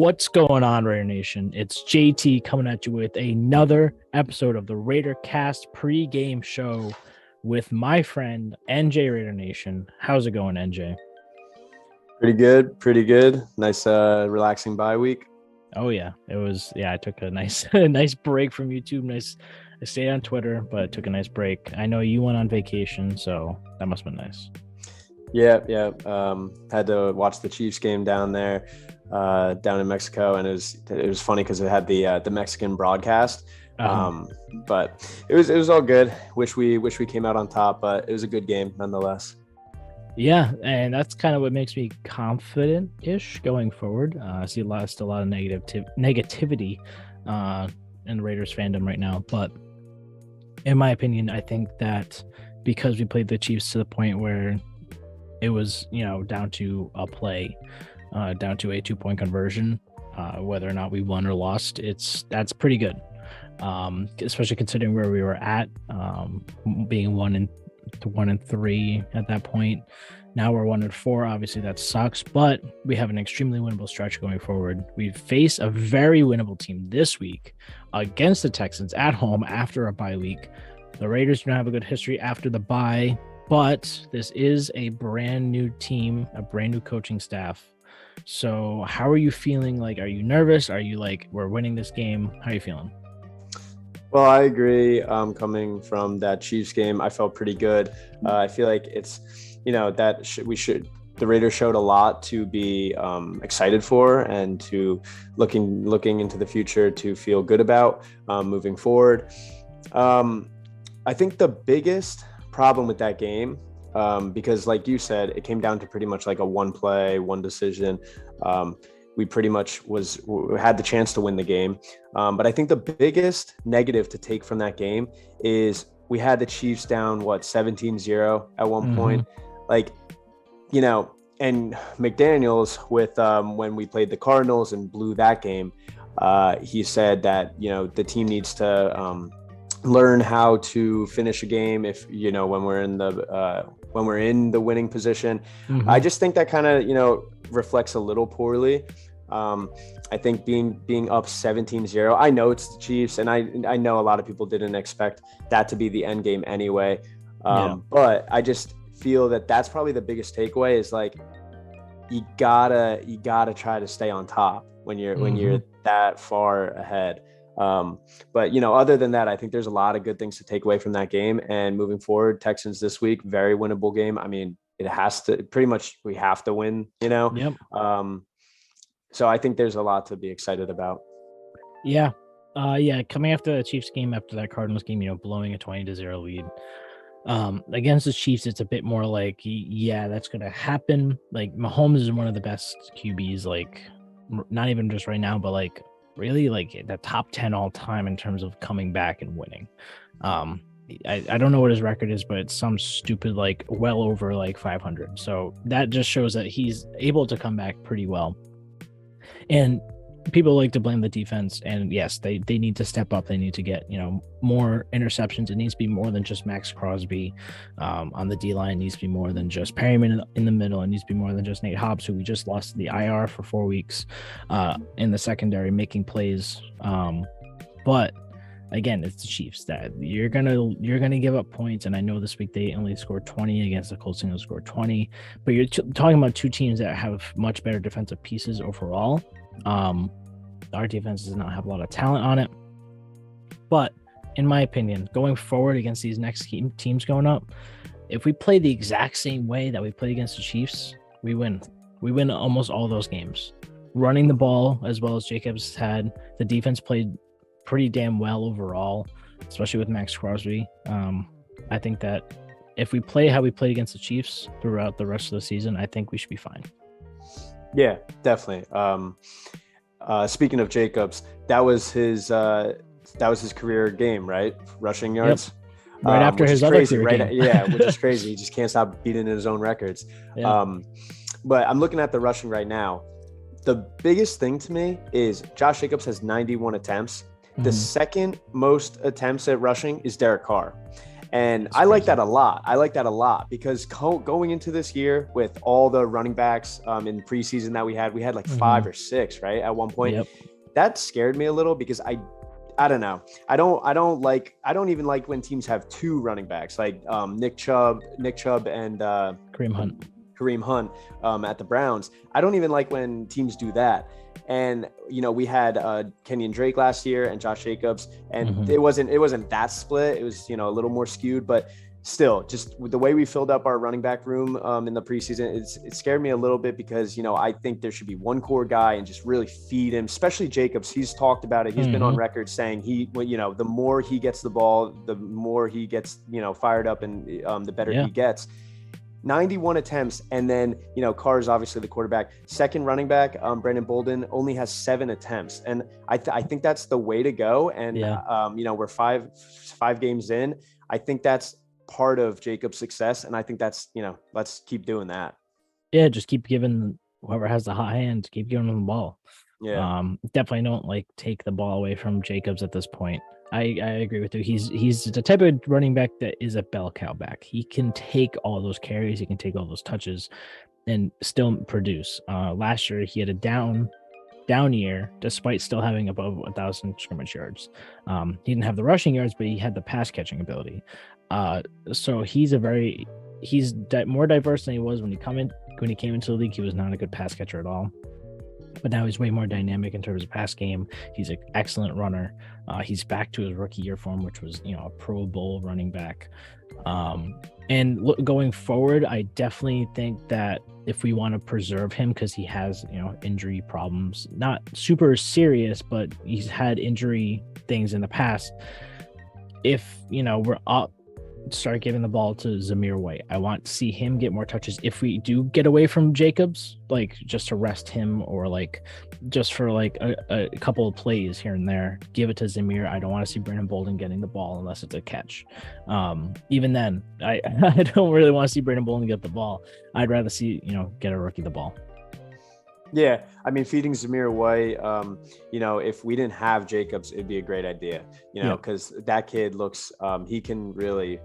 What's going on, Raider Nation? It's JT coming at you with another episode of the Raider Cast pregame show with my friend NJ Raider Nation. How's it going, NJ? Pretty good. Nice, relaxing bye week. Oh yeah, it was. Yeah, I took a nice break from YouTube. I stayed on Twitter, but took a nice break. I know you went on vacation, so that must have been nice. Yeah. Had to watch the Chiefs game down there, down in Mexico, and it was funny because it had the Mexican broadcast. But it was all good. Wish we came out on top, but it was a good game nonetheless. Yeah, and that's kind of what makes me confident-ish going forward. I see still a lot of negativity in the Raiders fandom right now, but in my opinion, I think that because we played the Chiefs to the point where it was, down to a play, down to a 2-point conversion, whether or not we won or lost, that's pretty good, especially considering where we were at, being 1-3 at that point. Now we're 1-4. Obviously that sucks, but we have an extremely winnable stretch going forward. We face a very winnable team this week against the Texans at home after a bye week. The Raiders do not have a good history after the bye, but this is a brand new team, a brand new coaching staff. So how are you feeling? Like, are you nervous? Are you like, we're winning this game? How are you feeling? Well, I agree. Coming from that Chiefs game, I felt pretty good. I feel like it's, the Raiders showed a lot to be excited for and to looking into the future to feel good about moving forward. I think the biggest problem with that game, because like you said, it came down to pretty much like a one play, one decision. We pretty much had the chance to win the game. But I think the biggest negative to take from that game is we had the Chiefs down, 17-0 at one point. And McDaniels with when we played the Cardinals and blew that game, he said that, the team needs to learn how to finish a game when we're in the winning position. I just think that kind of, reflects a little poorly. I think being up 17-0, I know it's the Chiefs, and I know a lot of people didn't expect that to be the end game anyway. But I just feel that that's probably the biggest takeaway is like, you gotta try to stay on top when you're that far ahead. But other than that, I think there's a lot of good things to take away from that game, and moving forward, Texans this week, very winnable game. I mean, it has to pretty much, we have to win, Yep. So I think there's a lot to be excited about. Yeah. Coming after the Chiefs game, after that Cardinals game, blowing a 20-0 lead. Against the Chiefs, it's a bit more like, yeah, that's going to happen. Like, Mahomes is one of the best QBs, like, not even just right now, but like really like the top 10 all time in terms of coming back and winning. I don't know what his record is, but it's some stupid, like well over like 500. So that just shows that he's able to come back pretty well. And people like to blame the defense, and yes, they need to step up. They need to get more interceptions. It needs to be more than just Max Crosby on the D line. It needs to be more than just Perryman in the middle. It needs to be more than just Nate Hobbs, who we just lost to the IR for 4 weeks in the secondary, making plays. But again, it's the Chiefs that you're gonna give up points. And I know this week they only scored 20 against the Colts, and they scored 20. But you're talking about two teams that have much better defensive pieces overall. Our defense does not have a lot of talent on it, but in my opinion, going forward against these next teams going up, if we play the exact same way that we played against the Chiefs, we win almost all those games, running the ball as well as Jacobs had. The defense played pretty damn well overall, especially with Max Crosby. I think that if we play how we played against the Chiefs throughout the rest of the season, I think we should be fine. Yeah, definitely. Speaking of Jacobs, that was his career game, right? Rushing yards. Yep. Right after his other career game. Yeah, which is crazy. He just can't stop beating his own records. Yeah. But I'm looking at the rushing right now. The biggest thing to me is Josh Jacobs has 91 attempts. The second most attempts at rushing is Derek Carr. And It's I like that crazy. a lot. I like that a lot because going into this year with all the running backs in preseason that we had like Hmm. 5 or 6, right? At one point, Yep. that scared me a little because I don't know. I don't even like when teams have two running backs like Nick Chubb and Kareem Hunt. Kareem Hunt at the Browns. I don't even like when teams do that. And we had Kenyon Drake last year and Josh Jacobs, and Hmm. it wasn't that split. It was a little more skewed, but still, just with the way we filled up our running back room in the preseason, it scared me a little bit because I think there should be one core guy and just really feed him, especially Jacobs. He's talked about it. He's been on Hmm. record saying the more he gets the ball, the more he gets fired up, and the better Yeah. he gets. 91 attempts, and then Carr's obviously the quarterback. Second running back, Brandon Bolden, only has 7 attempts, and I think that's the way to go. And Yeah. we're five games in. I think that's part of Jacob's success, and I think that's let's keep doing that. Yeah. Just keep giving whoever has the hot hand, keep giving them the ball. Yeah, Definitely don't like take the ball away from Jacobs at this point. I agree with you. He's the type of running back that is a bell cow back. He can take all those carries, he can take all those touches, and still produce. Last year he had a down year despite still having above 1,000 scrimmage yards. He didn't have the rushing yards, but he had the pass catching ability. So he's more diverse than he was when he came into the league. He was not a good pass catcher at all, but now he's way more dynamic in terms of pass game. He's an excellent runner. He's back to his rookie year form, which was a Pro Bowl running back. And going forward, I definitely think that if we want to preserve him, because he has injury problems, not super serious, but he's had injury things in the past. If we're up, start giving the ball to Zamir White. I want to see him get more touches. If we do get away from Jacobs, like just to rest him or like just for like a couple of plays here and there, give it to Zamir. I don't want to see Brandon Bolden getting the ball unless it's a catch. Even then, I I don't really want to see Brandon Bolden get the ball. I'd rather see get a rookie the ball. yeah. I mean, feeding Zamir White, if we didn't have Jacobs, it'd be a great idea. Yep. Because that kid looks, he can really.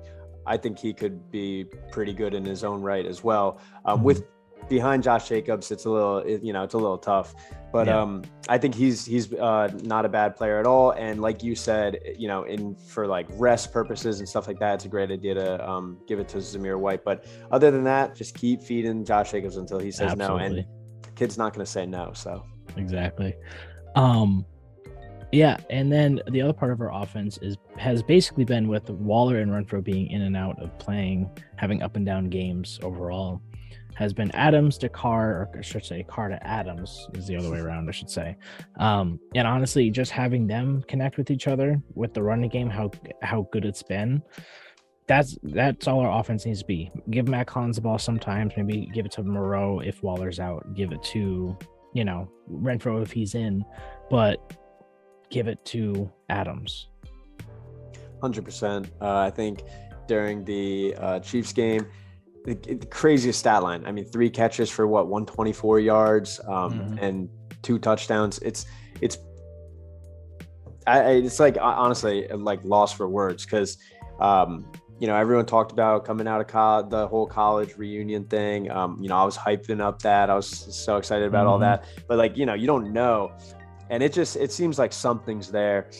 I think he could be pretty good in his own right as well. With behind Josh Jacobs, it's a little tough, but Yeah. I think he's not a bad player at all. And like you said, for like rest purposes and stuff like that, it's a great idea to give it to Zamir White. But other than that, just keep feeding Josh Jacobs until he says no, and Absolutely. the kid's not going to say no. So Exactly. Um, Yeah, and then the other part of our offense has basically been with Waller and Renfro being in and out of playing, having up and down games overall, has been Adams to Carr, or I should say Carr to Adams is the other way around, I should say. And honestly, just having them connect with each other with the running game, how good it's been. That's all our offense needs to be. Give Matt Collins the ball sometimes, maybe give it to Moreau if Waller's out, give it to Renfro if he's in, but give it to Adams. 100%. I think during the Chiefs game, the craziest stat line. I mean, 3 catches for 124 yards and 2 touchdowns. It's like honestly like lost for words because everyone talked about coming out of the whole college reunion thing. I was hyping up that. I was so excited about all that, but like you don't know, and it seems like something's there.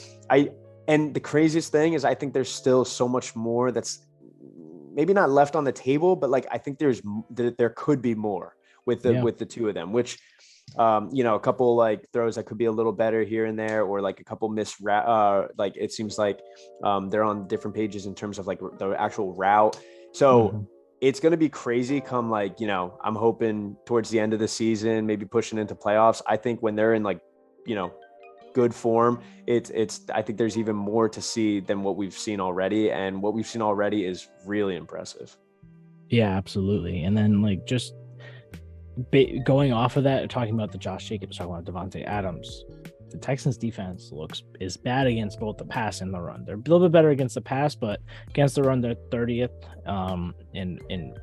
And the craziest thing is I think there's still so much more that's maybe not left on the table, but like I think there could be more with the two of them, which a couple like throws that could be a little better here and there, or like a couple missed like it seems like they're on different pages in terms of like the actual route. So it's going to be crazy come like I'm hoping towards the end of the season, maybe pushing into playoffs. I think when they're in like good form, it's I think there's even more to see than what we've seen already, and what we've seen already is really impressive. Yeah, absolutely. And then like just going off of that, talking about the Josh Jacobs, talking about Devontae Adams, the Texans defense is bad against both the pass and the run. They're a little bit better against the pass, but against the run, they're 30th in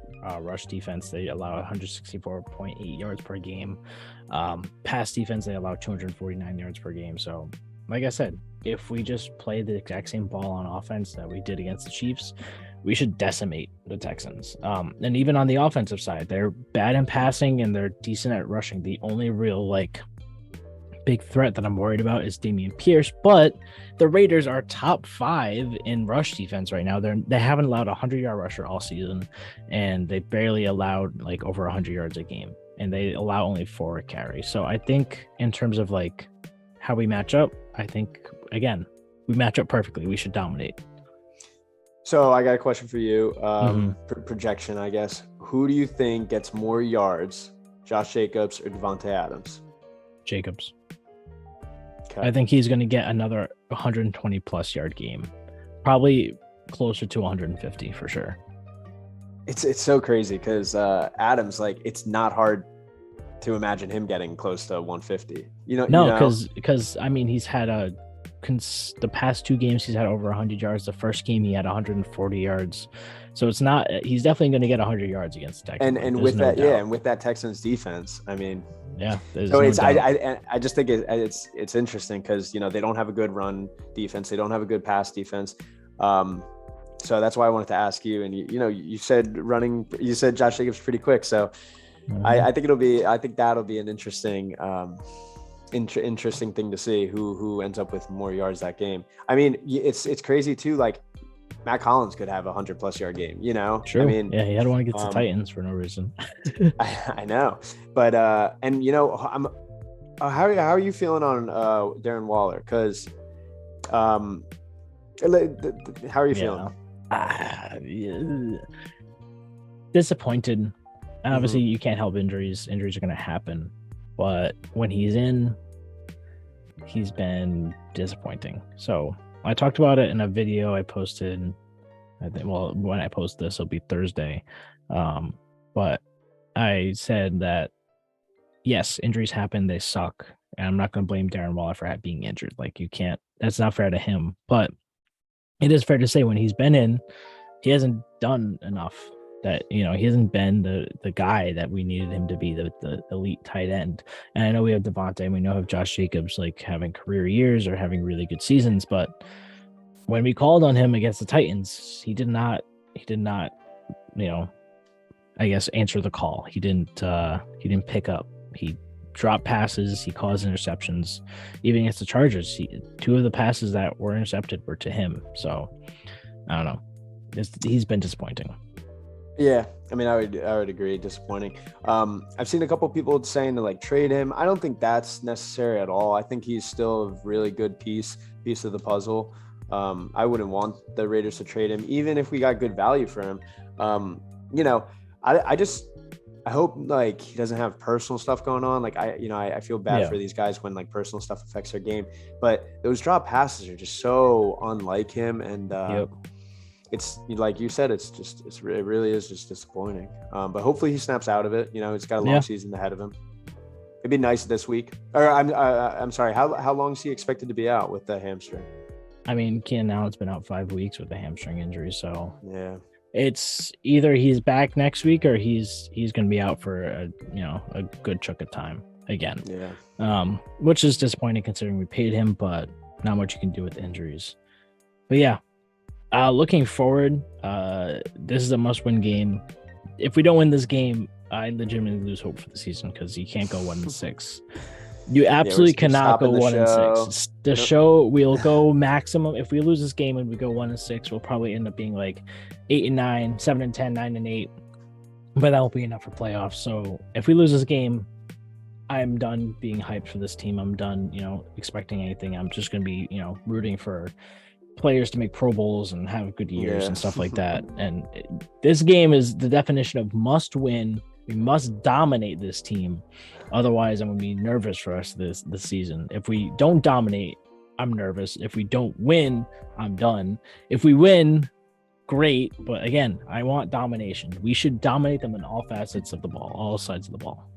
rush defense. They allow 164.8 yards per game. Pass defense, they allow 249 yards per game. So, like I said, if we just play the exact same ball on offense that we did against the Chiefs, we should decimate the Texans. And even on the offensive side, they're bad in passing and they're decent at rushing. The only real like big threat that I'm worried about is Damian Pierce, but the Raiders are top 5 in rush defense right now. They haven't allowed a 100-yard rusher all season, and they barely allowed like over 100 yards a game, and they allow only 4 carries. So I think in terms of like how we match up, I think again we match up perfectly. We should dominate. So I got a question for you. Projection, I guess. Who do you think gets more yards, Josh Jacobs or Devontae Adams? Jacobs. Okay. I think he's going to get another 120 plus yard game, probably closer to 150 for sure. It's so crazy because Adams, like, it's not hard to imagine him getting close to 150. Because I mean he's had the past 2 games he's had over 100 yards. The first game he had 140 yards, so it's not. He's definitely going to get 100 yards against the Texans. And with that, doubt. And with that Texans defense, I mean. Yeah. So I just think it's interesting because they don't have a good run defense, they don't have a good pass defense, so that's why I wanted to ask you. And you said Josh Jacobs pretty quick, so I think that'll be an interesting thing to see who ends up with more yards that game. I mean, it's crazy too. Like Matt Collins could have a 100+ yard game, True. I mean, yeah, he had one against the Titans for no reason. I know, but and how are you feeling on Darren Waller? Because how are you feeling? Yeah. Disappointed. Obviously, you can't help injuries. Injuries are going to happen, but when he's in, he's been disappointing. So I talked about it in a video I posted. I think, well, when I post this, it'll be Thursday. But I said that, yes, injuries happen. They suck. And I'm not going to blame Darren Waller for being injured. Like, you can't, that's not fair to him. But it is fair to say when he's been in, he hasn't done enough. That, he hasn't been the guy that we needed him to be, the elite tight end. And I know we have Devontae and we know have Josh Jacobs like having career years or having really good seasons, but when we called on him against the Titans, he did not, I guess, answer the call. He didn't pick up. He dropped passes. He caused interceptions. Even against the Chargers, 2 of the passes that were intercepted were to him. So I don't know. He's been disappointing. Yeah, I mean, I would agree. Disappointing. I've seen a couple people saying to like trade him. I don't think that's necessary at all. I think he's still a really good piece of the puzzle. I wouldn't want the Raiders to trade him, even if we got good value for him. I hope like he doesn't have personal stuff going on. Like I feel bad for these guys when like personal stuff affects their game. But those drop passes are just so unlike him, and it's like you said, it really is just disappointing. But hopefully he snaps out of it. He's got a long season ahead of him. It'd be nice this week. Or I'm sorry. How long is he expected to be out with the hamstring? I mean, Keenan Allen's been out 5 weeks with a hamstring injury, so yeah, it's either he's back next week or he's going to be out for a good chunk of time again. Yeah. Which is disappointing considering we paid him, but not much you can do with injuries. But yeah. Looking forward, this is a must-win game. If we don't win this game, I legitimately lose hope for the season because you can't go 1-6. You absolutely cannot go 1-6. The show we'll go maximum. If we lose this game and we go 1-6, we'll probably end up being like 8-9, 7-10, 9-8. But that won't be enough for playoffs. So if we lose this game, I'm done being hyped for this team. I'm done, expecting anything. I'm just gonna be, rooting for players to make Pro Bowls and have good years and stuff like that. And this game is the definition of must win. We must dominate this team. Otherwise, I'm going to be nervous for us this season. If we don't dominate, I'm nervous. If we don't win, I'm done. If we win, great. But again, I want domination. We should dominate them in all facets of the ball, all sides of the ball.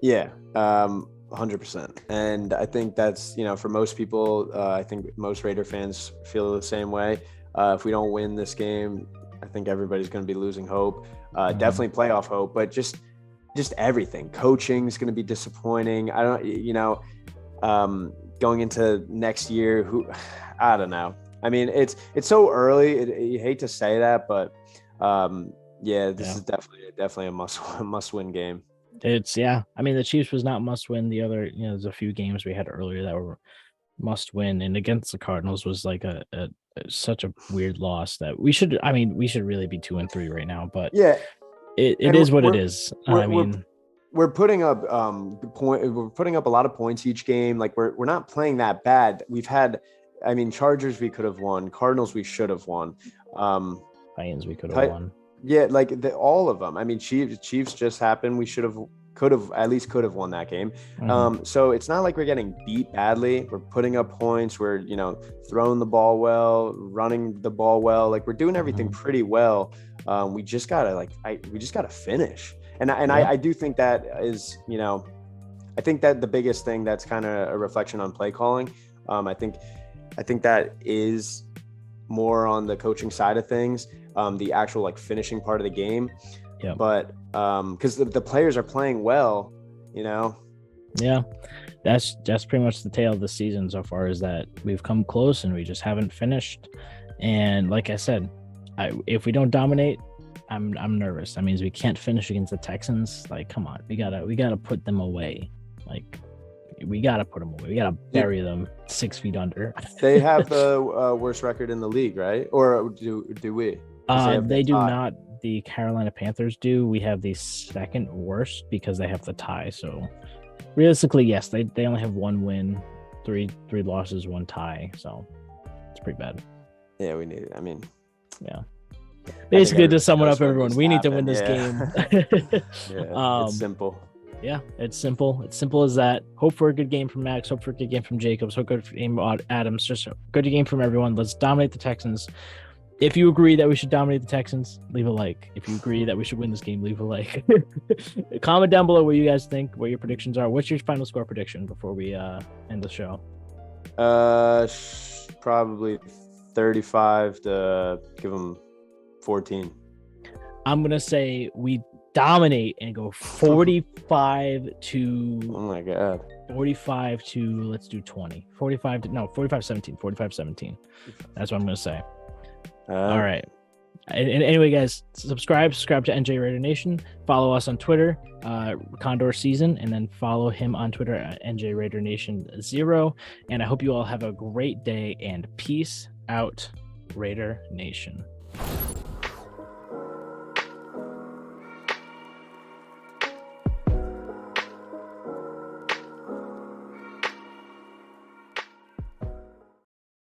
Yeah. 100%. And I think that's, for most people, I think most Raider fans feel the same way. If we don't win this game, I think everybody's going to be losing hope. Definitely playoff hope, but just everything. Coaching is going to be disappointing. I don't, going into next year, I don't know. I mean, it's so early. You hate to say that, but yeah, this is definitely a must win game. It's I mean, the Chiefs was not must win. The other, there's a few games we had earlier that were must win, and against the Cardinals was like such a weird loss that we should. I mean, we should really be 2-3 right now, but Yeah, it is what it is. I we're mean, we're putting up we're putting up a lot of points each game. Like we're not playing that bad. We've had, I mean, Chargers we could have won, Cardinals we should have won, Titans we could have won. Yeah, like all of them. I mean, Chiefs just happened. We could have won that game. So it's not like we're getting beat badly. We're putting up points. We're throwing the ball well, running the ball well. Like we're doing everything pretty well. We just gotta finish. And I do think that is I think that the biggest thing that's kind of a reflection on play calling. I think that is more on the coaching side of things. The actual like finishing part of the game. Yeah. But because the players are playing well, Yeah, that's pretty much the tale of the season so far, is that we've come close and we just haven't finished. And like I said, if we don't dominate, I'm nervous. That means we can't finish against the Texans. Like, come on, we gotta put them away. Like, we gotta put them away. We gotta bury them 6 feet under. They have the worst record in the league, right? Or do we? They do not. The Carolina Panthers do. We have the second worst because they have the tie. So realistically, yes, they only have 1 win, three losses, 1 tie. So it's pretty bad. Yeah, we need it. I mean, yeah. Basically, to sum it up, everyone, we need to win this game. It's simple. Yeah, it's simple. It's simple as that. Hope for a good game from Max. Hope for a good game from Jacobs. Hope for a good game from Adams. Just a good game from everyone. Let's dominate the Texans. If you agree that we should dominate the Texans, leave a like. If you agree that we should win this game, leave a like. Comment down below what you guys think, what your predictions are. What's your final score prediction before we end the show? Probably 35 to give them 14. I'm going to say we dominate and go 45 to... Oh, my God. 45 to, let's do 20. 45-17. 45-17. That's what I'm going to say. All right. And anyway, guys, subscribe to NJ Raider Nation. Follow us on Twitter, Condor Season, and then follow him on Twitter at NJ Raider Nation 0. And I hope you all have a great day, and peace out, Raider Nation.